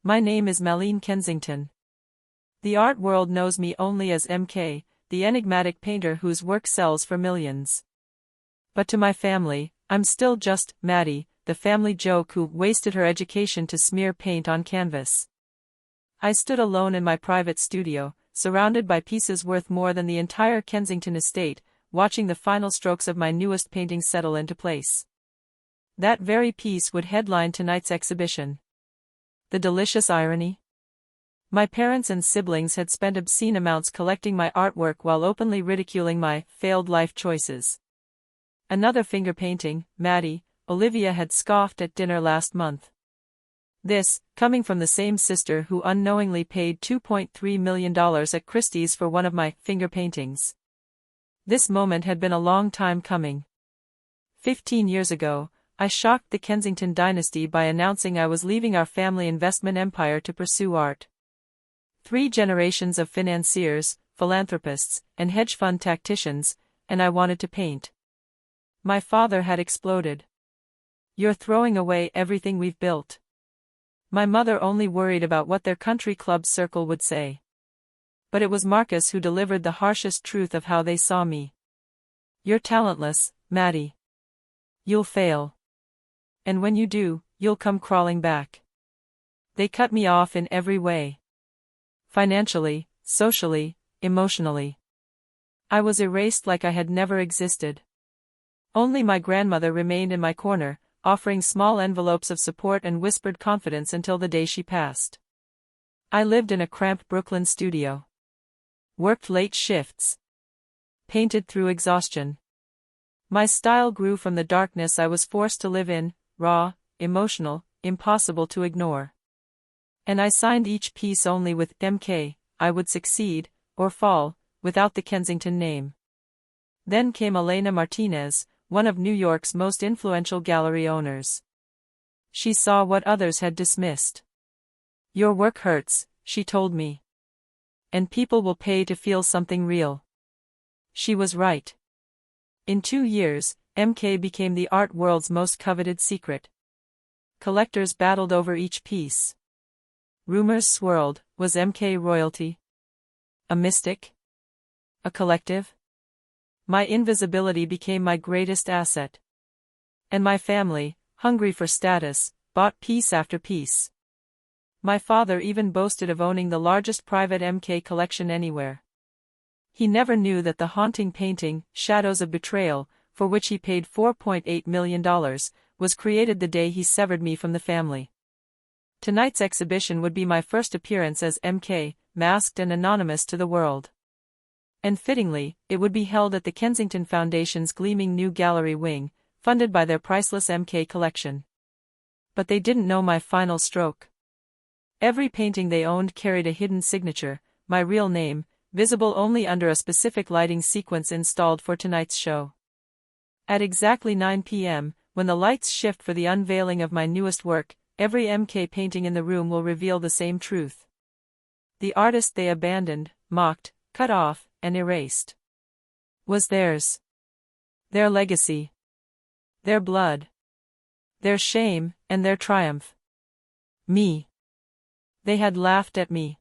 My name is Malene Kensington. The art world knows me only as MK, the enigmatic painter whose work sells for millions. But to my family, I'm still just Maddie, the family joke who wasted her education to smear paint on canvas. I stood alone in my private studio, surrounded by pieces worth more than the entire Kensington estate, watching the final strokes of my newest painting settle into place. That very piece would headline tonight's exhibition. The delicious irony? My parents and siblings had spent obscene amounts collecting my artwork while openly ridiculing my failed life choices. Another finger painting, Maddie, Olivia had scoffed at dinner last month. This, coming from the same sister who unknowingly paid $2.3 million at Christie's for one of my finger paintings. This moment had been a long time coming. 15 years ago, I shocked the Kensington dynasty by announcing I was leaving our family investment empire to pursue art. 3 generations of financiers, philanthropists, and hedge fund tacticians, and I wanted to paint. My father had exploded. "You're throwing away everything we've built." My mother only worried about what their country club circle would say. But it was Marcus who delivered the harshest truth of how they saw me. "You're talentless, Maddie. You'll fail. And when you do, you'll come crawling back." They cut me off in every way. Financially, socially, emotionally. I was erased like I had never existed. Only my grandmother remained in my corner, offering small envelopes of support and whispered confidence until the day she passed. I lived in a cramped Brooklyn studio. Worked late shifts. Painted through exhaustion. My style grew from the darkness I was forced to live in, raw, emotional, impossible to ignore. And I signed each piece only with MK, I would succeed, or fall, without the Kensington name. Then came Elena Martinez, one of New York's most influential gallery owners. She saw what others had dismissed. "Your work hurts," she told me. "And people will pay to feel something real." She was right. In 2 years, MK became the art world's most coveted secret. Collectors battled over each piece. Rumors swirled, was MK royalty? A mystic? A collective? My invisibility became my greatest asset. And my family, hungry for status, bought piece after piece. My father even boasted of owning the largest private MK collection anywhere. He never knew that the haunting painting, Shadows of Betrayal, for which he paid $4.8 million, was created the day he severed me from the family. Tonight's exhibition would be my first appearance as MK, masked and anonymous to the world. And fittingly, it would be held at the Kensington Foundation's gleaming new gallery wing, funded by their priceless MK collection. But they didn't know my final stroke. Every painting they owned carried a hidden signature, my real name, visible only under a specific lighting sequence installed for tonight's show. At exactly 9 p.m., when the lights shift for the unveiling of my newest work, every MK painting in the room will reveal the same truth. The artist they abandoned, mocked, cut off, and erased was theirs. Their legacy. Their blood. Their shame, and their triumph. Me. They had laughed at me.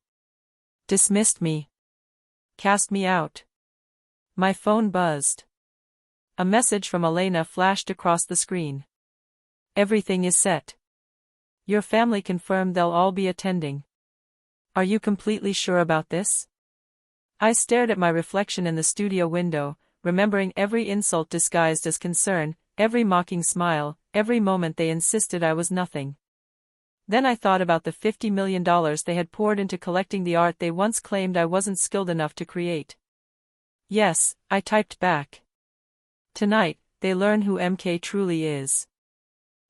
Dismissed me. Cast me out. My phone buzzed. A message from Elena flashed across the screen. "Everything is set. Your family confirmed they'll all be attending. Are you completely sure about this?" I stared at my reflection in the studio window, remembering every insult disguised as concern, every mocking smile, every moment they insisted I was nothing. Then I thought about the $50 million they had poured into collecting the art they once claimed I wasn't skilled enough to create. "Yes," I typed back. "Tonight, they learn who MK truly is."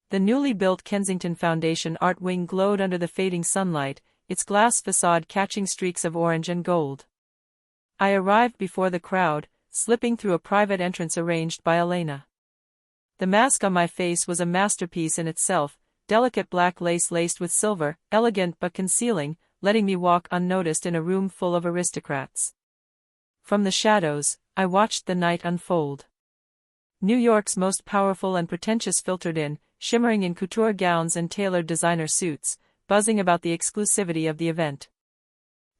The newly built Kensington Foundation art wing glowed under the fading sunlight, its glass facade catching streaks of orange and gold. I arrived before the crowd, slipping through a private entrance arranged by Elena. The mask on my face was a masterpiece in itself, delicate black lace laced with silver, elegant but concealing, letting me walk unnoticed in a room full of aristocrats. From the shadows, I watched the night unfold. New York's most powerful and pretentious filtered in, shimmering in couture gowns and tailored designer suits, buzzing about the exclusivity of the event.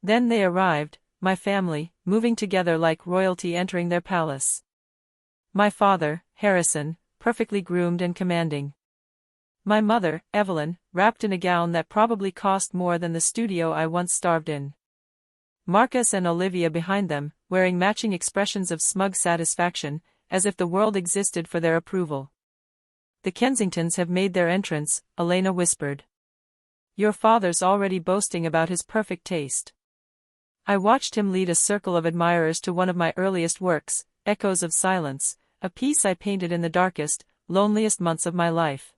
Then they arrived, my family, moving together like royalty entering their palace. My father, Harrison, perfectly groomed and commanding. My mother, Evelyn, wrapped in a gown that probably cost more than the studio I once starved in. Marcus and Olivia behind them, wearing matching expressions of smug satisfaction, as if the world existed for their approval. The Kensingtons have made their entrance, Elena whispered. Your father's already boasting about his perfect taste. I watched him lead a circle of admirers to one of my earliest works, Echoes of Silence, a piece I painted in the darkest, loneliest months of my life.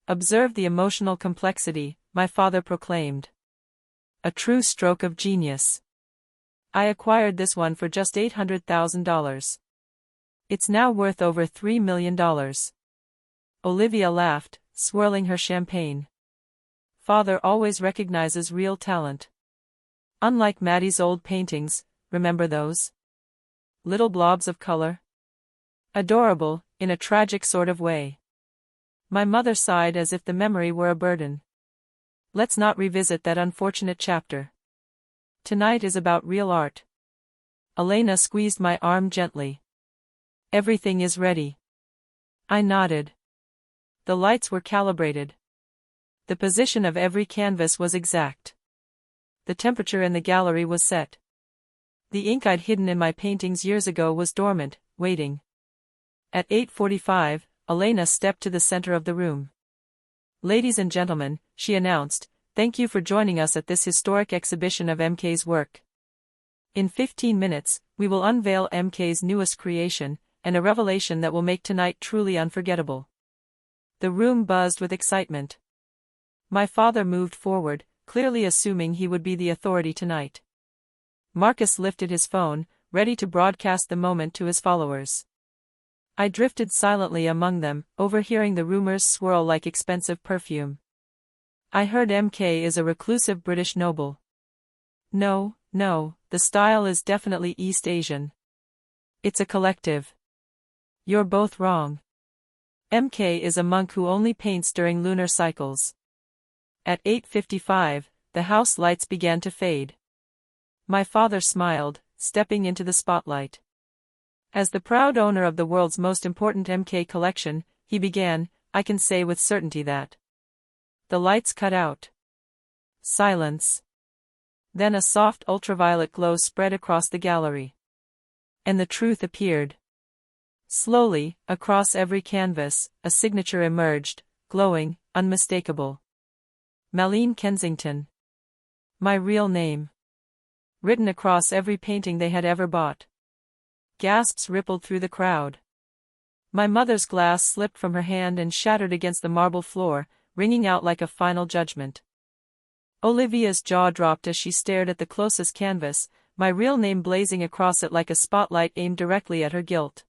Observe the emotional complexity, my father proclaimed. A true stroke of genius. I acquired this one for just $800,000. It's now worth over $3 million. Olivia laughed, swirling her champagne. Father always recognizes real talent. Unlike Maddie's old paintings, remember those? Little blobs of color. Adorable, in a tragic sort of way. My mother sighed as if the memory were a burden. Let's not revisit that unfortunate chapter. Tonight is about real art. Elena squeezed my arm gently. Everything is ready. I nodded. The lights were calibrated. The position of every canvas was exact. The temperature in the gallery was set. The ink I'd hidden in my paintings years ago was dormant, waiting. At 8:45, Elena stepped to the center of the room. Ladies and gentlemen, she announced, thank you for joining us at this historic exhibition of MK's work. In 15 minutes, we will unveil MK's newest creation, and a revelation that will make tonight truly unforgettable. The room buzzed with excitement. My father moved forward, clearly assuming he would be the authority tonight. Marcus lifted his phone, ready to broadcast the moment to his followers. I drifted silently among them, overhearing the rumors swirl like expensive perfume. I heard MK is a reclusive British noble. No, the style is definitely East Asian. It's a collective. You're both wrong. MK is a monk who only paints during lunar cycles. At 8:55, the house lights began to fade. My father smiled, stepping into the spotlight. As the proud owner of the world's most important MK collection, he began, I can say with certainty that. The lights cut out. Silence. Then a soft ultraviolet glow spread across the gallery. And the truth appeared. Slowly, across every canvas, a signature emerged, glowing, unmistakable. Malene Kensington. My real name. Written across every painting they had ever bought. Gasps rippled through the crowd. My mother's glass slipped from her hand and shattered against the marble floor, ringing out like a final judgment. Olivia's jaw dropped as she stared at the closest canvas, my real name blazing across it like a spotlight aimed directly at her guilt.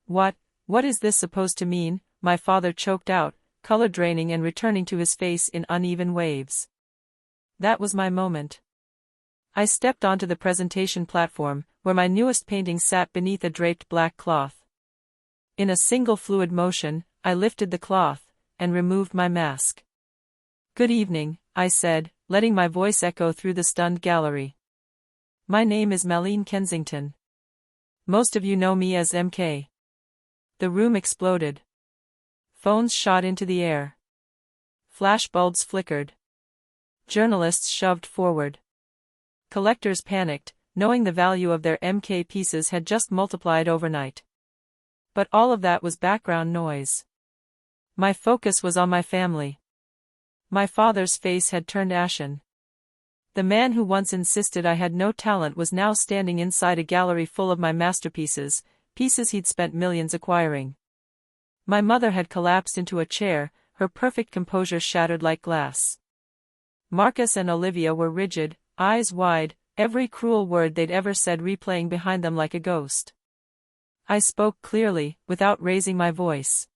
What is this supposed to mean? My father choked out, color draining and returning to his face in uneven waves. That was my moment. I stepped onto the presentation platform, where my newest painting sat beneath a draped black cloth. In a single fluid motion, I lifted the cloth, and removed my mask. Good evening, I said, letting my voice echo through the stunned gallery. My name is Malene Kensington. Most of you know me as MK. The room exploded. Phones shot into the air. Flashbulbs flickered. Journalists shoved forward. Collectors panicked, knowing the value of their MK pieces had just multiplied overnight. But all of that was background noise. My focus was on my family. My father's face had turned ashen. The man who once insisted I had no talent was now standing inside a gallery full of my masterpieces, pieces he'd spent millions acquiring. My mother had collapsed into a chair, her perfect composure shattered like glass. Marcus and Olivia were rigid, eyes wide, every cruel word they'd ever said replaying behind them like a ghost. I spoke clearly, without raising my voice.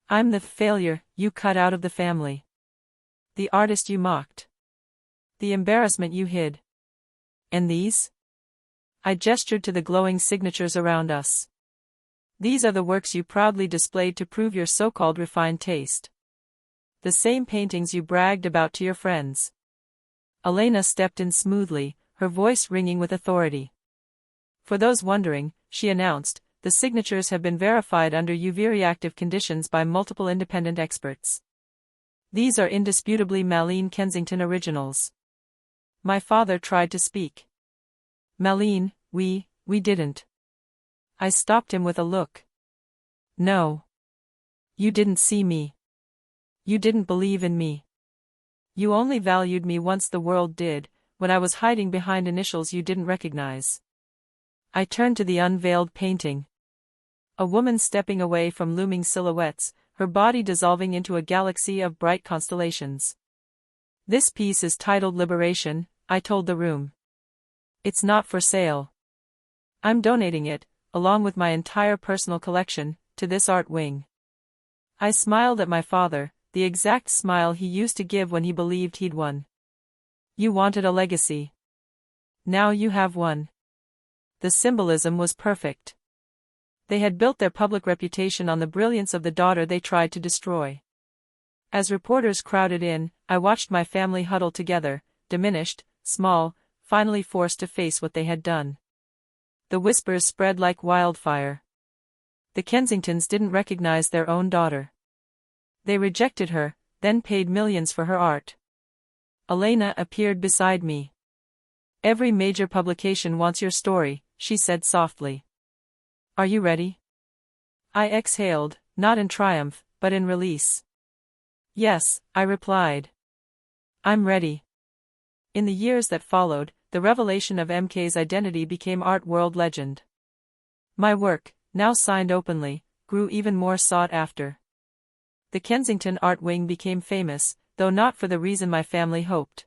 I'm the failure you cut out of the family. The artist you mocked. The embarrassment you hid. And these? I gestured to the glowing signatures around us. These are the works you proudly displayed to prove your so-called refined taste. The same paintings you bragged about to your friends. Elena stepped in smoothly, her voice ringing with authority. For those wondering, she announced, the signatures have been verified under UV-reactive conditions by multiple independent experts. These are indisputably Malene Kensington originals. My father tried to speak. Malene, we didn't. I stopped him with a look. No. You didn't see me. You didn't believe in me. You only valued me once the world did, when I was hiding behind initials you didn't recognize. I turned to the unveiled painting. A woman stepping away from looming silhouettes, her body dissolving into a galaxy of bright constellations. This piece is titled Liberation, I told the room. It's not for sale. I'm donating it, along with my entire personal collection, to this art wing. I smiled at my father, the exact smile he used to give when he believed he'd won. You wanted a legacy. Now you have one. The symbolism was perfect. They had built their public reputation on the brilliance of the daughter they tried to destroy. As reporters crowded in, I watched my family huddle together, diminished, small, finally forced to face what they had done. The whispers spread like wildfire. The Kensingtons didn't recognize their own daughter. They rejected her, then paid millions for her art. Elena appeared beside me. Every major publication wants your story, she said softly. Are you ready? I exhaled, not in triumph, but in release. Yes, I replied. I'm ready. In the years that followed, the revelation of MK's identity became art world legend. My work, now signed openly, grew even more sought after. The Kensington Art Wing became famous, though not for the reason my family hoped.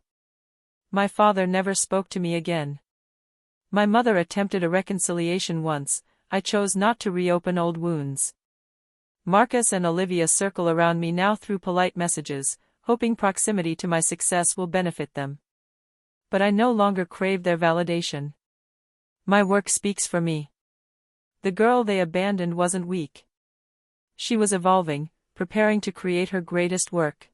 My father never spoke to me again. My mother attempted a reconciliation once, I chose not to reopen old wounds. Marcus and Olivia circle around me now through polite messages, hoping proximity to my success will benefit them. But I no longer crave their validation. My work speaks for me. The girl they abandoned wasn't weak. She was evolving, preparing to create her greatest work.